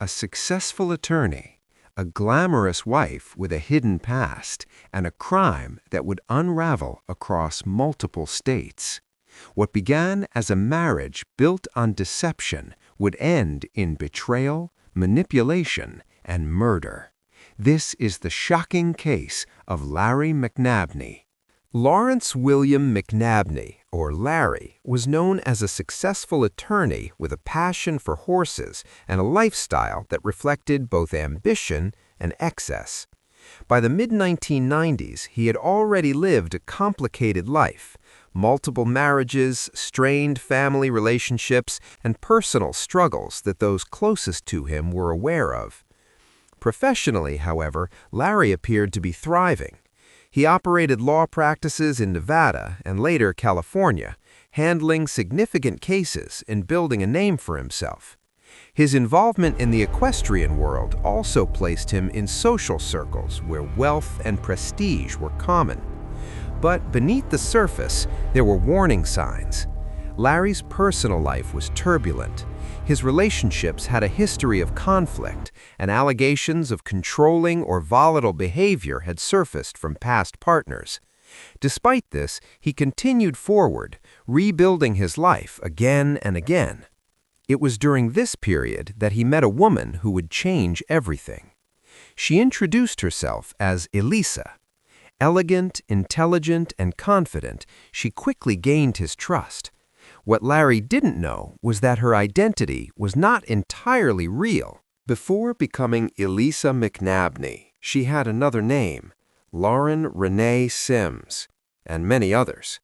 a successful attorney, a glamorous wife with a hidden past, and a crime that would unravel across multiple states. What began as a marriage built on deception would end in betrayal, manipulation, and murder. This is the shocking case of Larry McNabney. Lawrence William McNabney, or Larry, was known as a successful attorney with a passion for horses and a lifestyle that reflected both ambition and excess. By the mid-1990s, he had already lived a complicated life: multiple marriages, strained family relationships, and personal struggles that those closest to him were aware of. Professionally, however, Larry appeared to be thriving. He operated law practices in Nevada and later California, handling significant cases and building a name for himself. His involvement in the equestrian world also placed him in social circles where wealth and prestige were common. But beneath the surface, there were warning signs. Larry's personal life was turbulent. His relationships had a history of conflict, and allegations of controlling or volatile behavior had surfaced from past partners. Despite this, he continued forward, rebuilding his life again and again. It was during this period that he met a woman who would change everything. She introduced herself as Elisa. Elegant, intelligent, and confident, she quickly gained his trust. What Larry didn't know was that her identity was not entirely real. Before becoming Elisa McNabney, she had another name, Lauren Renee Sims, and many others.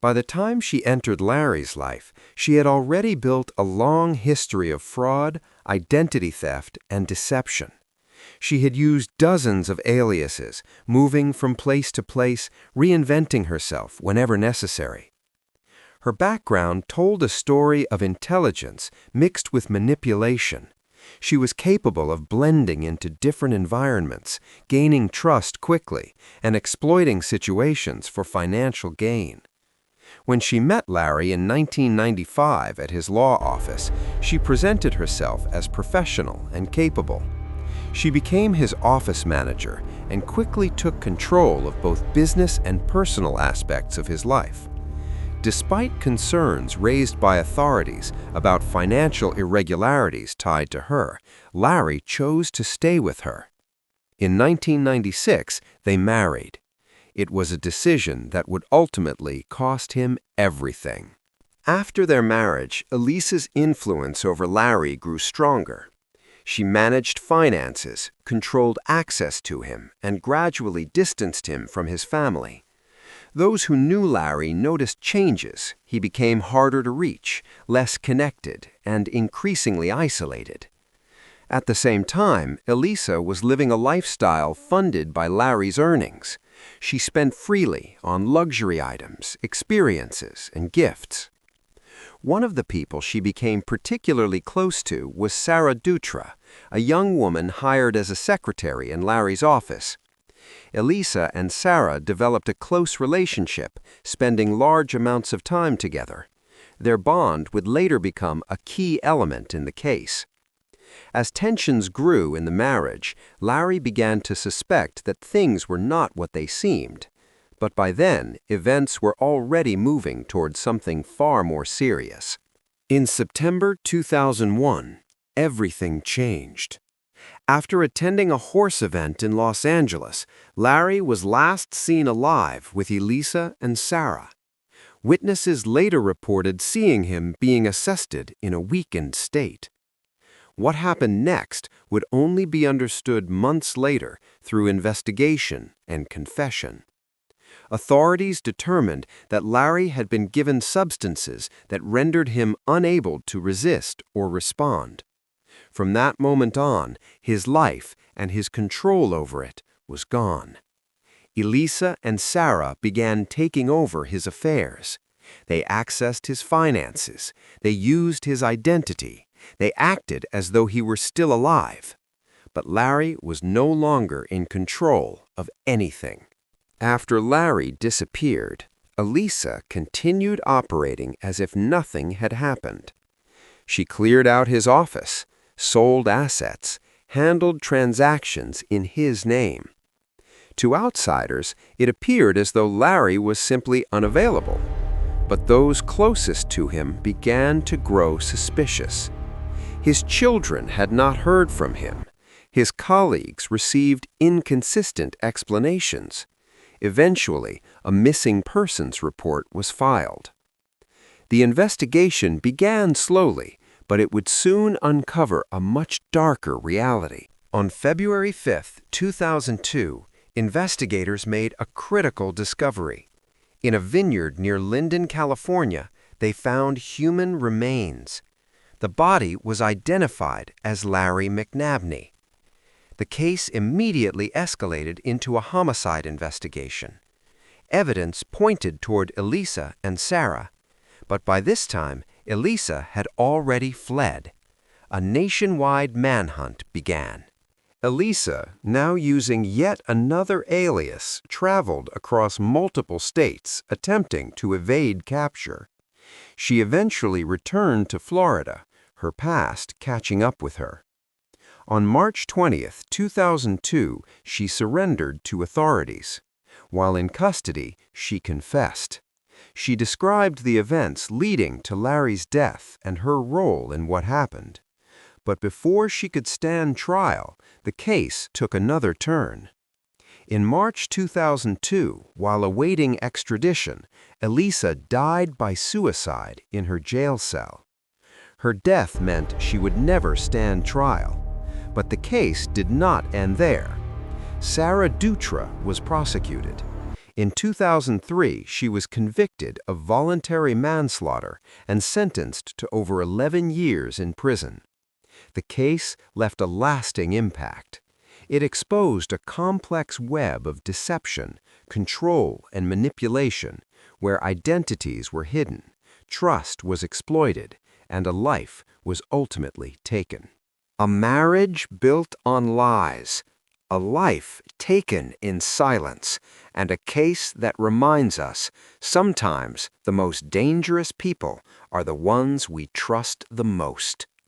By the time she entered Larry's life, she had already built a long history of fraud, identity theft, and deception. She had used dozens of aliases, moving from place to place, reinventing herself whenever necessary. Her background told a story of intelligence mixed with manipulation. She was capable of blending into different environments, gaining trust quickly, and exploiting situations for financial gain. When she met Larry in 1995 at his law office, she presented herself as professional and capable. She became his office manager and quickly took control of both business and personal aspects of his life. Despite concerns raised by authorities about financial irregularities tied to her, Larry chose to stay with her. In 1996, they married. It was a decision that would ultimately cost him everything. After their marriage, Elisa's influence over Larry grew stronger. She managed finances, controlled access to him, and gradually distanced him from his family. Those who knew Larry noticed changes. He became harder to reach, less connected, and increasingly isolated. At the same time, Elisa was living a lifestyle funded by Larry's earnings. She spent freely on luxury items, experiences, and gifts. One of the people she became particularly close to was Sarah Dutra, a young woman hired as a secretary in Larry's office. Elisa and Sarah developed a close relationship, spending large amounts of time together. Their bond would later become a key element in the case. As tensions grew in the marriage, Larry began to suspect that things were not what they seemed. But by then, events were already moving toward something far more serious. In September 2001, everything changed. After attending a horse event in Los Angeles, Larry was last seen alive with Elisa and Sarah. Witnesses later reported seeing him being assisted in a weakened state. What happened next would only be understood months later through investigation and confession. Authorities determined that Larry had been given substances that rendered him unable to resist or respond. From that moment on, his life and his control over it was gone. Elisa and Sarah began taking over his affairs. They accessed his finances. They used his identity. They acted as though he were still alive. But Larry was no longer in control of anything. After Larry disappeared, Elisa continued operating as if nothing had happened. She cleared out his office, sold assets, handled transactions in his name. To outsiders, it appeared as though Larry was simply unavailable. But those closest to him began to grow suspicious. His children had not heard from him. His colleagues received inconsistent explanations. Eventually, a missing persons report was filed. The investigation began slowly, but it would soon uncover a much darker reality. On February 5, 2002, investigators made a critical discovery. In a vineyard near Linden, California, they found human remains. The body was identified as Larry McNabney. The case immediately escalated into a homicide investigation. Evidence pointed toward Elisa and Sarah, but by this time, Elisa had already fled. A nationwide manhunt began. Elisa, now using yet another alias, traveled across multiple states, attempting to evade capture. She eventually returned to Florida, her past catching up with her. On March 20, 2002, she surrendered to authorities. While in custody, she confessed. She described the events leading to Larry's death and her role in what happened. But before she could stand trial, the case took another turn. In March 2002, while awaiting extradition, Elisa died by suicide in her jail cell. Her death meant she would never stand trial. But the case did not end there. Sarah Dutra was prosecuted. In 2003, she was convicted of voluntary manslaughter and sentenced to over 11 years in prison. The case left a lasting impact. It exposed a complex web of deception, control, and manipulation, where identities were hidden, trust was exploited, and a life was ultimately taken. A marriage built on lies, a life taken in silence, and a case that reminds us sometimes the most dangerous people are the ones we trust the most.